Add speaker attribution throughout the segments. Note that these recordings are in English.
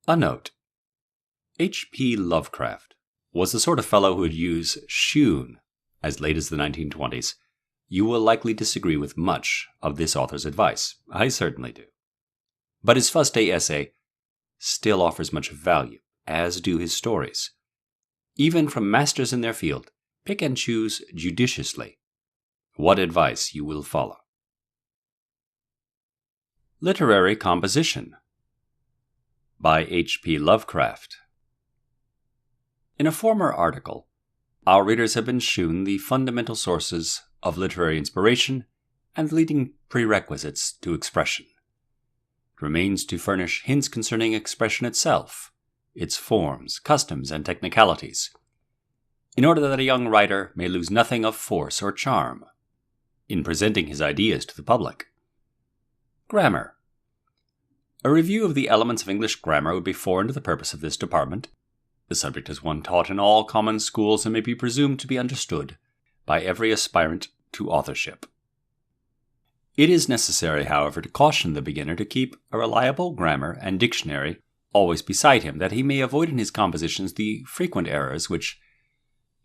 Speaker 1: A note. H.P. Lovecraft was the sort of fellow who would use "shoon" as late as the 1920s. You will likely disagree with much of this author's advice. I certainly do. But his Fust Day essay still offers much value, as do his stories. Even from masters in their field, pick and choose judiciously what advice you will follow. Literary Composition by H.P. Lovecraft. In a former article, our readers have been shewn the fundamental sources of literary inspiration and leading prerequisites to expression. It remains to furnish hints concerning expression itself, its forms, customs, and technicalities, in order that a young writer may lose nothing of force or charm in presenting his ideas to the public. Grammar. A review of the elements of English grammar would be foreign to the purpose of this department. The subject is one taught in all common schools and may be presumed to be understood by every aspirant to authorship. It is necessary, however, to caution the beginner to keep a reliable grammar and dictionary always beside him, that he may avoid in his compositions the frequent errors which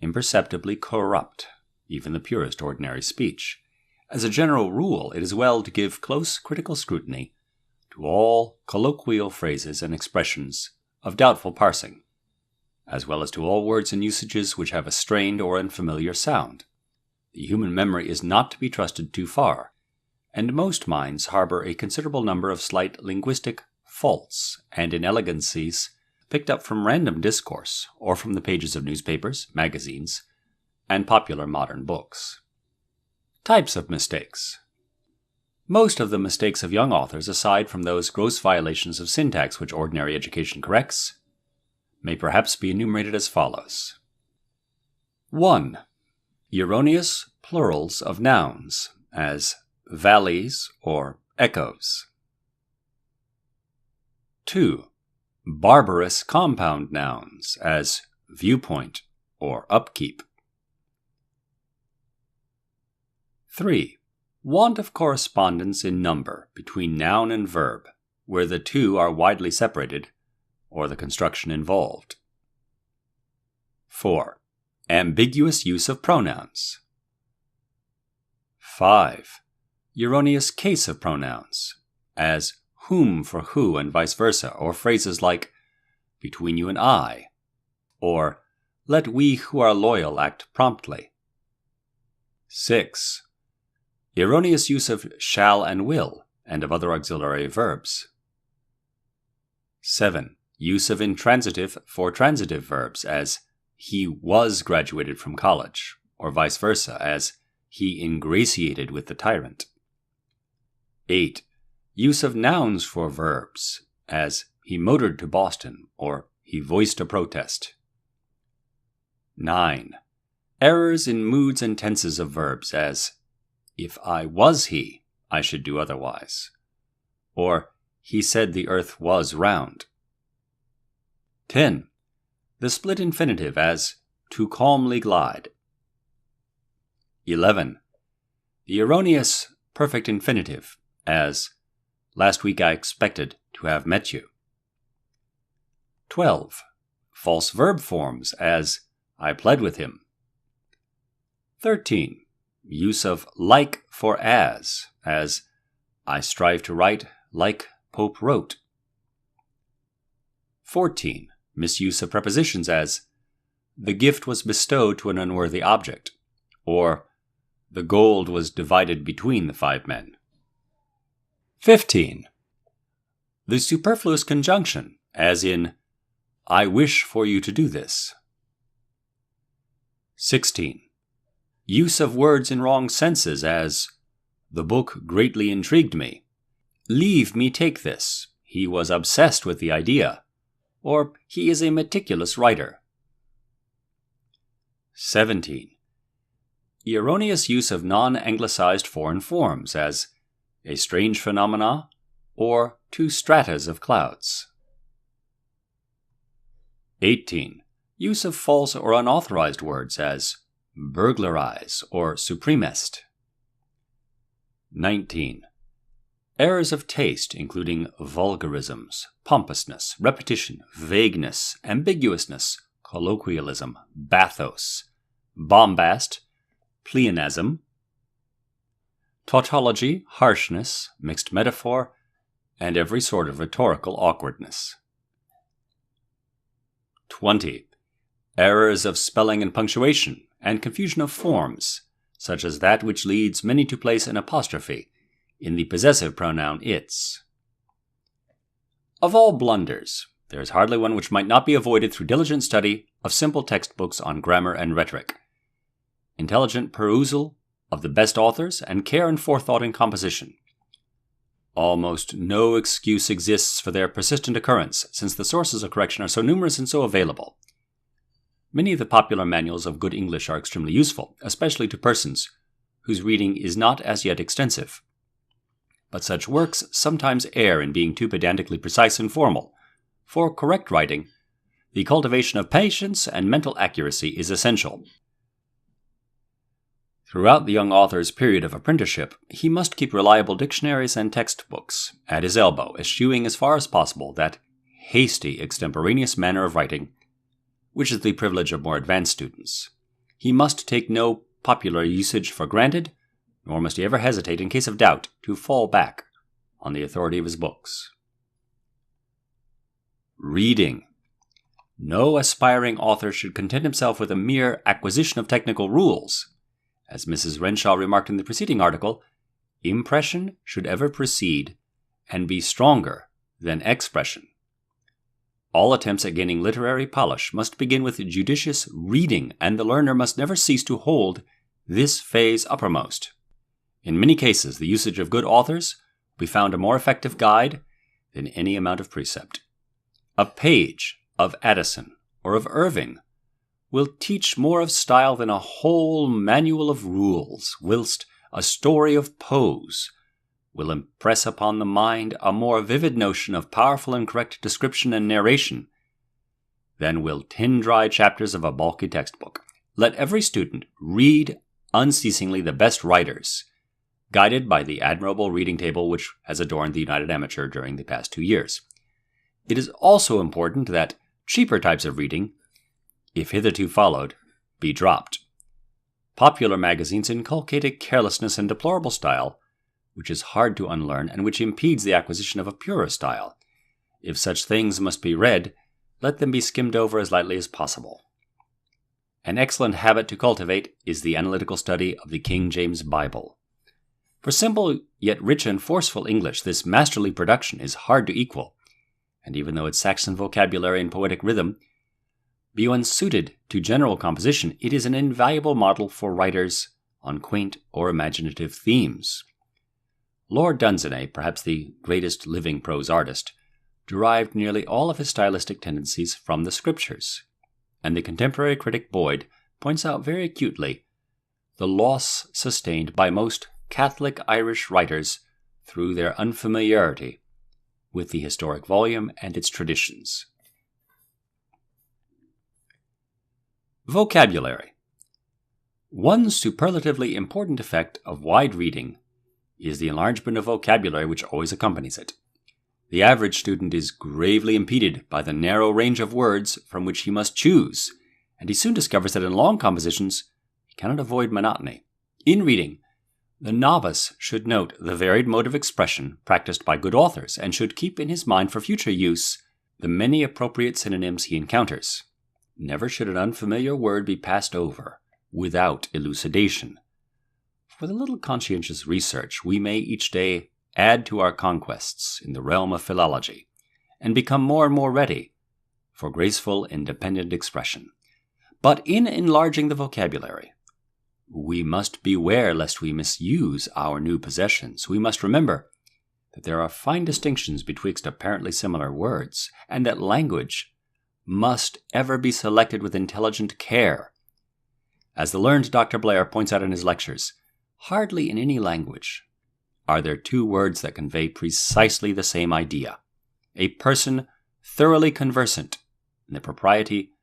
Speaker 1: imperceptibly corrupt even the purest ordinary speech. As a general rule, it is well to give close critical scrutiny to all colloquial phrases and expressions of doubtful parsing, as well as to all words and usages which have a strained or unfamiliar sound. The human memory is not to be trusted too far, and most minds harbor a considerable number of slight linguistic faults and inelegancies picked up from random discourse or from the pages of newspapers, magazines, and popular modern books. Types of mistakes. Most of the mistakes of young authors, aside from those gross violations of syntax which ordinary education corrects, may perhaps be enumerated as follows. 1. Erroneous plurals of nouns, as valleys or echoes. 2. Barbarous compound nouns, as viewpoint or upkeep. 3. Want of correspondence in number between noun and verb, where the two are widely separated, or the construction involved. 4. Ambiguous use of pronouns. 5. Erroneous case of pronouns, as whom for who and vice versa, or phrases like between you and I, or let we who are loyal act promptly. 6. Erroneous use of shall and will, and of other auxiliary verbs. 7. Use of intransitive for transitive verbs, as he was graduated from college, or vice versa, as he ingratiated with the tyrant. 8. Use of nouns for verbs, as he motored to Boston, or he voiced a protest. 9. Errors in moods and tenses of verbs, as if I was he, I should do otherwise, or he said the earth was round. 10. The split infinitive, as to calmly glide. 11. The erroneous perfect infinitive, as last week I expected to have met you. 12. False verb forms, as I pled with him. 13. Use of like for as I strive to write like Pope wrote. 14. Misuse of prepositions, as the gift was bestowed to an unworthy object, or the gold was divided between the 5 men. 15. The superfluous conjunction, as in I wish for you to do this. 16. Use of words in wrong senses, as the book greatly intrigued me. Leave me take this. He was obsessed with the idea. Or he is a meticulous writer. 17. Erroneous use of non-anglicized foreign forms, as a strange phenomena or 2 stratas of clouds. 18. Use of false or unauthorized words, as burglarize or supremest. 19. Errors of taste, including vulgarisms, pompousness, repetition, vagueness, ambiguousness, colloquialism, bathos, bombast, pleonasm, tautology, harshness, mixed metaphor, and every sort of rhetorical awkwardness. 20. Errors of spelling and punctuation, and confusion of forms, such as that which leads many to place an apostrophe in the possessive pronoun its. Of all blunders, there is hardly one which might not be avoided through diligent study of simple textbooks on grammar and rhetoric, intelligent perusal of the best authors, and care and forethought in composition. Almost no excuse exists for their persistent occurrence, since the sources of correction are so numerous and so available. Many of the popular manuals of good English are extremely useful, especially to persons whose reading is not as yet extensive. But such works sometimes err in being too pedantically precise and formal. For correct writing, the cultivation of patience and mental accuracy is essential. Throughout the young author's period of apprenticeship, he must keep reliable dictionaries and textbooks at his elbow, eschewing as far as possible that hasty, extemporaneous manner of writing, which is the privilege of more advanced students. He must take no popular usage for granted, nor must he ever hesitate, in case of doubt, to fall back on the authority of his books. Reading. No aspiring author should content himself with a mere acquisition of technical rules. As Mrs. Renshaw remarked in the preceding article, impression should ever precede and be stronger than expression. All attempts at gaining literary polish must begin with judicious reading, and the learner must never cease to hold this phase uppermost. In many cases, the usage of good authors will be found a more effective guide than any amount of precept. A page of Addison or of Irving will teach more of style than a whole manual of rules, whilst a story of Poe's will impress upon the mind a more vivid notion of powerful and correct description and narration than will 10 dry chapters of a bulky textbook. Let every student read unceasingly the best writers, guided by the admirable reading table which has adorned the United Amateur during the past 2 years. It is also important that cheaper types of reading, if hitherto followed, be dropped. Popular magazines inculcate a carelessness and deplorable style which is hard to unlearn and which impedes the acquisition of a purer style. If such things must be read, let them be skimmed over as lightly as possible. An excellent habit to cultivate is the analytical study of the King James Bible. For simple yet rich and forceful English, this masterly production is hard to equal, and even though its Saxon vocabulary and poetic rhythm be unsuited to general composition, it is an invaluable model for writers on quaint or imaginative themes. Lord Dunsany, perhaps the greatest living prose artist, derived nearly all of his stylistic tendencies from the Scriptures, and the contemporary critic Boyd points out very acutely the loss sustained by most Catholic Irish writers through their unfamiliarity with the historic volume and its traditions. Vocabulary. One superlatively important effect of wide reading is the enlargement of vocabulary which always accompanies it. The average student is gravely impeded by the narrow range of words from which he must choose, and he soon discovers that in long compositions he cannot avoid monotony. In reading, the novice should note the varied mode of expression practiced by good authors, and should keep in his mind for future use the many appropriate synonyms he encounters. Never should an unfamiliar word be passed over without elucidation. With a little conscientious research, we may each day add to our conquests in the realm of philology, and become more and more ready for graceful, independent expression. But in enlarging the vocabulary, we must beware lest we misuse our new possessions. We must remember that there are fine distinctions betwixt apparently similar words, and that language must ever be selected with intelligent care. As the learned Dr. Blair points out in his lectures, hardly in any language are there 2 words that convey precisely the same idea. A person thoroughly conversant in the propriety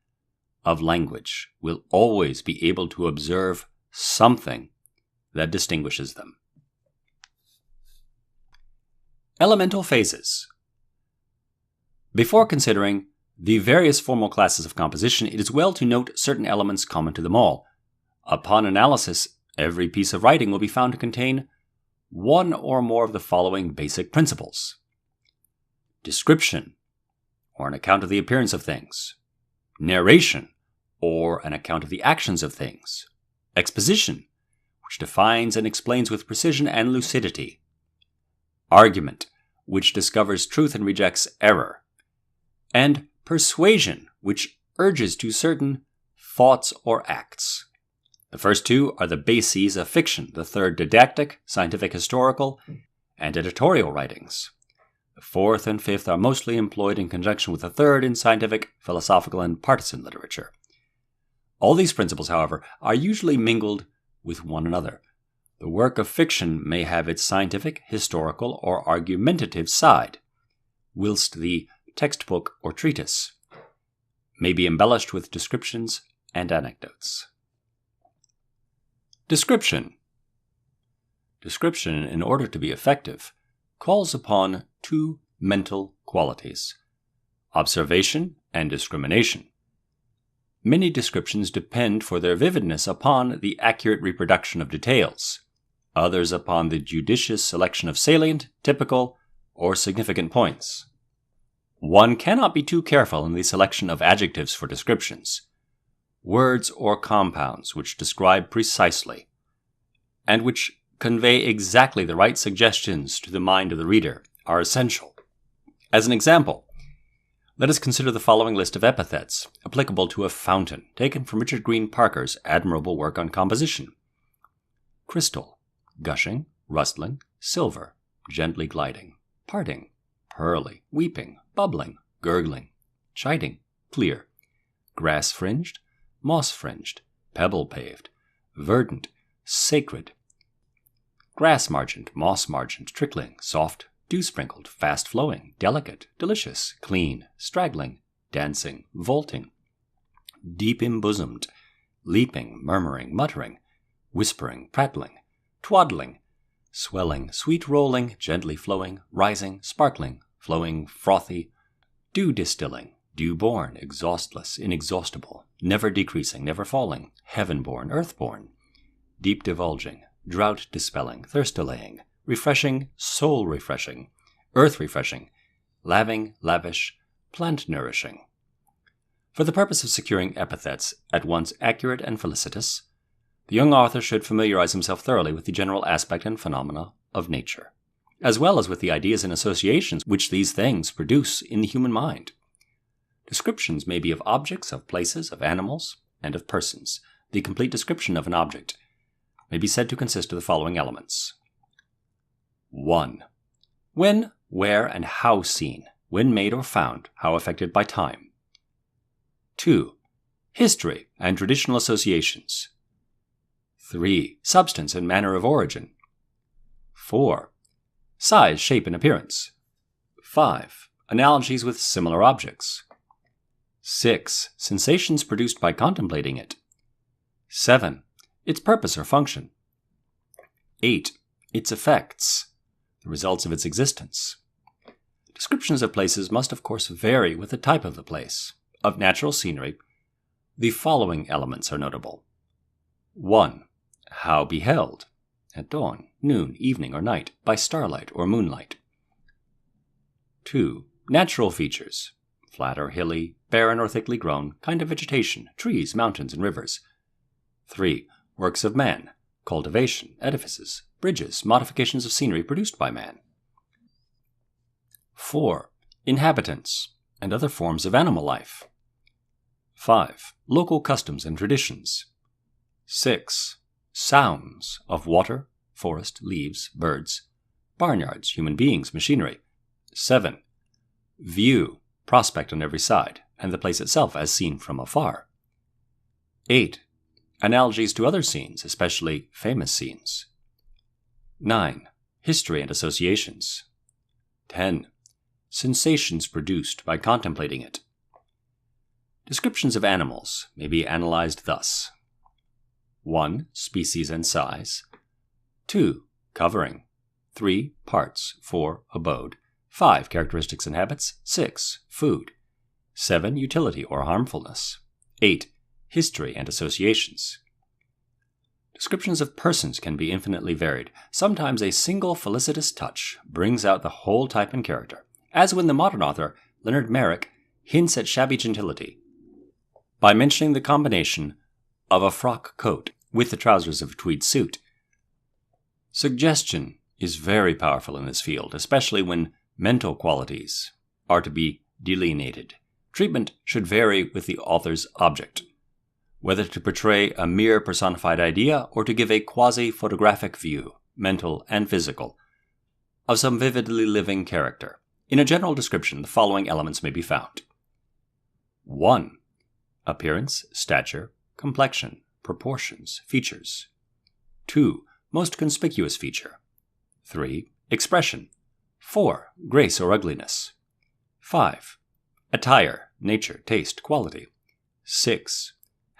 Speaker 1: of language will always be able to observe something that distinguishes them. Elemental phases. Before considering the various formal classes of composition, it is well to note certain elements common to them all. Upon analysis, every piece of writing will be found to contain one or more of the following basic principles: description, or an account of the appearance of things; narration, or an account of the actions of things; exposition, which defines and explains with precision and lucidity; argument, which discovers truth and rejects error; and persuasion, which urges to certain thoughts or acts. The first two are the bases of fiction, the third didactic, scientific, historical, and editorial writings. The fourth and fifth are mostly employed in conjunction with the third in scientific, philosophical, and partisan literature. All these principles, however, are usually mingled with one another. The work of fiction may have its scientific, historical, or argumentative side, whilst the textbook or treatise may be embellished with descriptions and anecdotes. Description. Description, in order to be effective, calls upon two mental qualities: observation and discrimination. Many descriptions depend for their vividness upon the accurate reproduction of details, others upon the judicious selection of salient, typical, or significant points. One cannot be too careful in the selection of adjectives for descriptions. Words or compounds which describe precisely, and which convey exactly the right suggestions to the mind of the reader, are essential. As an example, let us consider the following list of epithets applicable to a fountain, taken from Richard Green Parker's admirable work on composition: crystal, gushing, rustling, silver, gently gliding, parting, pearly, weeping, bubbling, gurgling, chiding, clear, grass-fringed, moss-fringed, pebble-paved, verdant, sacred, grass-margined, moss-margined, trickling, soft, dew-sprinkled, fast-flowing, delicate, delicious, clean, straggling, dancing, vaulting, deep-embosomed, leaping, murmuring, muttering, whispering, prattling, twaddling, swelling, sweet-rolling, gently flowing, rising, sparkling, flowing, frothy, dew-distilling, dew-born, exhaustless, inexhaustible, never decreasing, never falling, heaven-born, earth-born, deep-divulging, drought-dispelling, thirst-allaying, refreshing, soul-refreshing, earth-refreshing, laving, lavish, plant-nourishing. For the purpose of securing epithets at once accurate and felicitous, the young author should familiarize himself thoroughly with the general aspect and phenomena of nature, as well as with the ideas and associations which these things produce in the human mind. Descriptions may be of objects, of places, of animals, and of persons. The complete description of an object may be said to consist of the following elements: 1. When, where, and how seen, when made or found, how affected by time. 2. History and traditional associations. 3. Substance and manner of origin. 4. Size, shape, and appearance. 5. Analogies with similar objects. 6. Sensations produced by contemplating it. 7. Its purpose or function. 8. Its effects, the results of its existence. Descriptions of places must of course vary with the type of the place. Of natural scenery, the following elements are notable: 1. How beheld, at dawn, noon, evening, or night, by starlight or moonlight. 2. Natural features, flat or hilly, barren or thickly grown, kind of vegetation, trees, mountains, and rivers. 3. Works of man, cultivation, edifices, bridges, modifications of scenery produced by man. 4. Inhabitants and other forms of animal life. 5. Local customs and traditions. 6. Sounds of water, forest, leaves, birds, barnyards, human beings, machinery. 7. View, prospect on every side, and the place itself as seen from afar. 8. Analogies to other scenes, especially famous scenes. 9. History and associations. 10. Sensations produced by contemplating it. Descriptions of animals may be analyzed thus: 1. Species and size. 2. Covering. 3. Parts. 4. Abode. 5. Characteristics and habits. 6. Food. 7. Utility or harmfulness. 8. History and associations. Descriptions of persons can be infinitely varied. Sometimes a single felicitous touch brings out the whole type and character, as when the modern author Leonard Merrick hints at shabby gentility by mentioning the combination of a frock coat with the trousers of a tweed suit. Suggestion is very powerful in this field, especially when mental qualities are to be delineated. Treatment should vary with the author's object, whether to portray a mere personified idea or to give a quasi-photographic view, mental and physical, of some vividly living character. In a general description, the following elements may be found. 1. Appearance, stature, complexion, proportions, features. 2. Most conspicuous feature. 3. Expression. 4. Grace or ugliness. 5. Attire, nature, taste, quality. 6.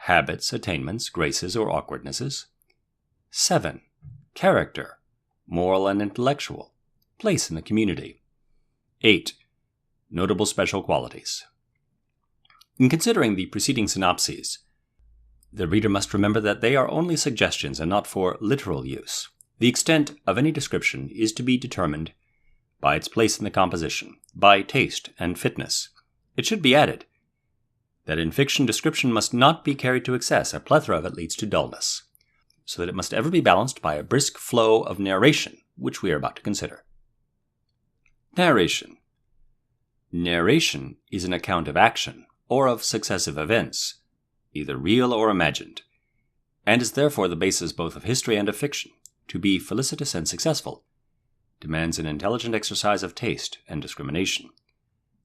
Speaker 1: Habits, attainments, graces, or awkwardnesses. 7. Character, moral and intellectual, place in the community. 8. Notable special qualities. In considering the preceding synopses, the reader must remember that they are only suggestions and not for literal use. The extent of any description is to be determined by its place in the composition, by taste and fitness. It should be added that in fiction, description must not be carried to excess. A plethora of it leads to dullness, so that it must ever be balanced by a brisk flow of narration, which we are about to consider. Narration. Narration is an account of action or of successive events, either real or imagined, and is therefore the basis both of history and of fiction. To be felicitous and successful demands an intelligent exercise of taste and discrimination.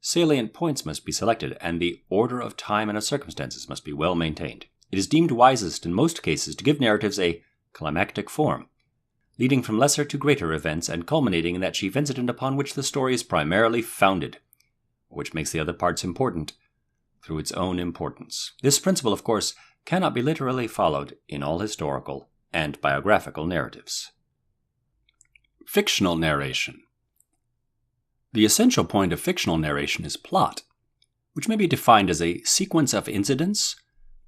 Speaker 1: Salient points must be selected, and the order of time and of circumstances must be well maintained. It is deemed wisest in most cases to give narratives a climactic form, leading from lesser to greater events and culminating in that chief incident upon which the story is primarily founded, which makes the other parts important through its own importance. This principle, of course, cannot be literally followed in all historical and biographical narratives. Fictional narration. The essential point of fictional narration is plot, which may be defined as a sequence of incidents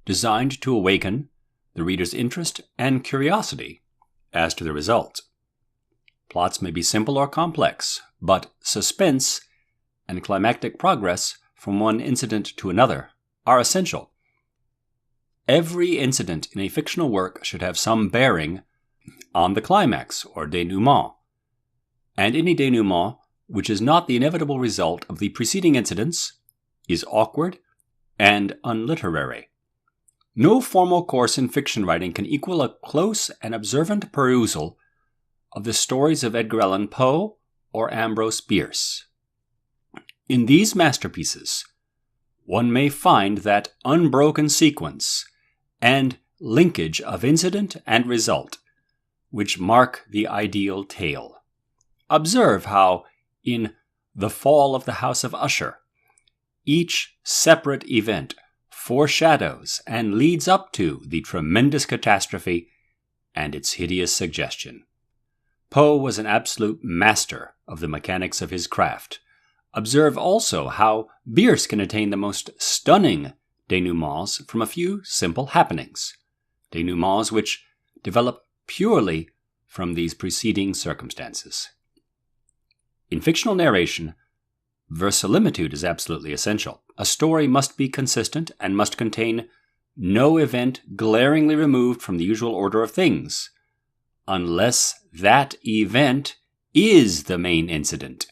Speaker 1: designed to awaken the reader's interest and curiosity as to the result. Plots may be simple or complex, but suspense and climactic progress from one incident to another are essential. Every incident in a fictional work should have some bearing on the climax or denouement, and any denouement which is not the inevitable result of the preceding incidents is awkward and unliterary. No formal course in fiction writing can equal a close and observant perusal of the stories of Edgar Allan Poe or Ambrose Bierce. In these masterpieces, one may find that unbroken sequence and linkage of incident and result which mark the ideal tale. Observe how, in The Fall of the House of Usher, each separate event foreshadows and leads up to the tremendous catastrophe and its hideous suggestion. Poe was an absolute master of the mechanics of his craft. Observe also how Bierce can attain the most stunning denouements from a few simple happenings, denouements which develop purely from these preceding circumstances. In fictional narration, verisimilitude is absolutely essential. A story must be consistent and must contain no event glaringly removed from the usual order of things, unless that event is the main incident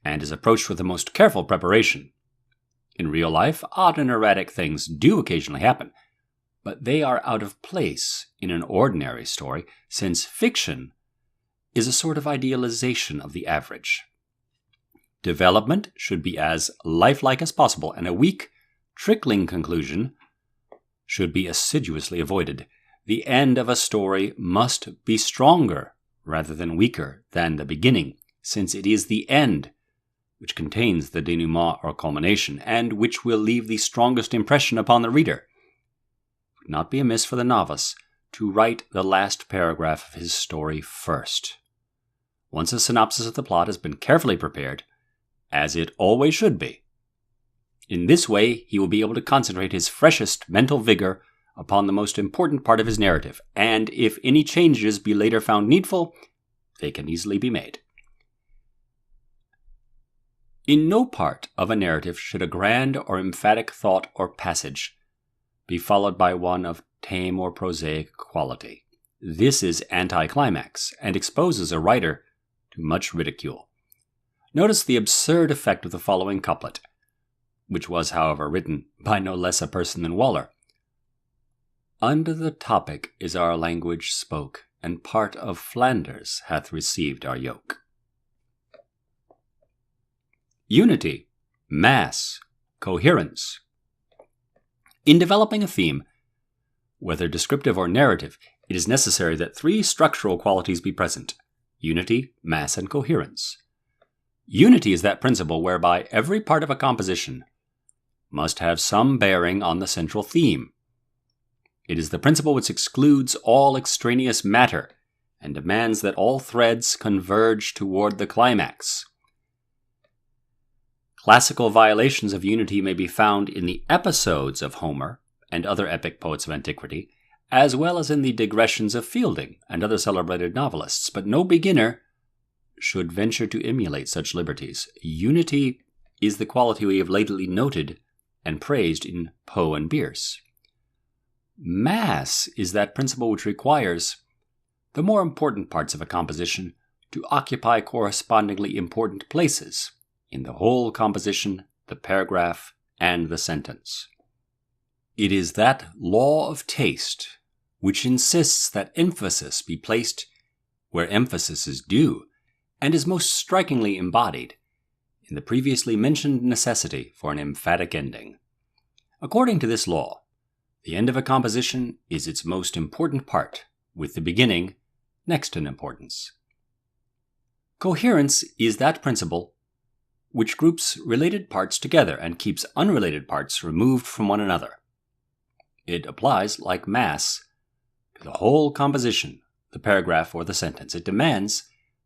Speaker 1: and is approached with the most careful preparation. In real life, odd and erratic things do occasionally happen, but they are out of place in an ordinary story, since fiction is a sort of idealization of the average. Development should be as lifelike as possible, and a weak, trickling conclusion should be assiduously avoided. The end of a story must be stronger rather than weaker than the beginning, since it is the end which contains the denouement or culmination, and which will leave the strongest impression upon the reader. It would not be amiss for the novice to write the last paragraph of his story first. once a synopsis of the plot has been carefully prepared, as it always should be. In this way, he will be able to concentrate his freshest mental vigor upon the most important part of his narrative, and if any changes be later found needful, they can easily be made. In no part of a narrative should a grand or emphatic thought or passage be followed by one of tame or prosaic quality. This is anticlimax, and exposes a writer to much ridicule. Notice the absurd effect of the following couplet, which was, however, written by no less a person than Waller. Under the topic is our language spoke, and part of Flanders hath received our yoke. Unity, mass, coherence. In developing a theme, whether descriptive or narrative, it is necessary that three structural qualities be present: unity, mass, and coherence. Unity is that principle whereby every part of a composition must have some bearing on the central theme. It is the principle which excludes all extraneous matter and demands that all threads converge toward the climax. Classical violations of unity may be found in the episodes of Homer and other epic poets of antiquity, as well as in the digressions of Fielding and other celebrated novelists, but no beginner should venture to emulate such liberties. Unity is the quality we have lately noted and praised in Poe and Bierce. Mass is that principle which requires the more important parts of a composition to occupy correspondingly important places in the whole composition, the paragraph, and the sentence. It is that law of taste which insists that emphasis be placed where emphasis is due, and is most strikingly embodied in the previously mentioned necessity for an emphatic ending. According to this law, the end of a composition is its most important part, with the beginning next in importance. Coherence is that principle which groups related parts together and keeps unrelated parts removed from one another. It applies, like mass, to the whole composition, the paragraph, or the sentence. It demands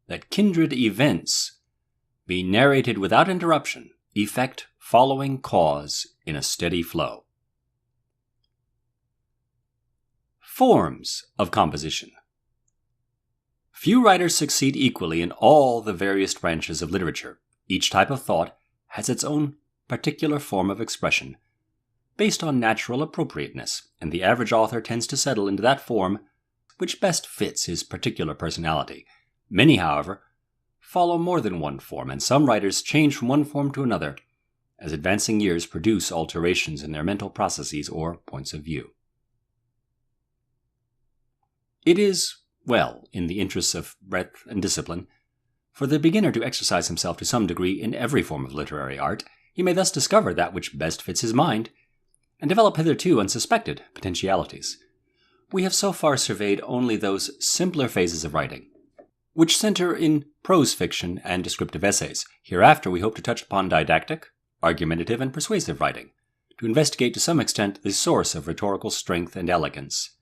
Speaker 1: that kindred events be narrated without interruption, effect following cause in a steady flow. Forms of composition. Few writers succeed equally in all the various branches of literature. Each type of thought has its own particular form of expression, based on natural appropriateness, and the average author tends to settle into that form which best fits his particular personality. Many, however, follow more than one form, and some writers change from one form to another as advancing years produce alterations in their mental processes or points of view. It is, well, in the interests of breadth and discipline, for the beginner to exercise himself to some degree in every form of literary art. He may thus discover that which best fits his mind, and develop hitherto unsuspected potentialities. We have so far surveyed only those simpler phases of writing, which center in prose fiction and descriptive essays. Hereafter we hope to touch upon didactic, argumentative, and persuasive writing, to investigate to some extent the source of rhetorical strength and elegance,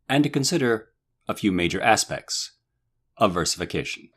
Speaker 1: and to consider a few major aspects of versification.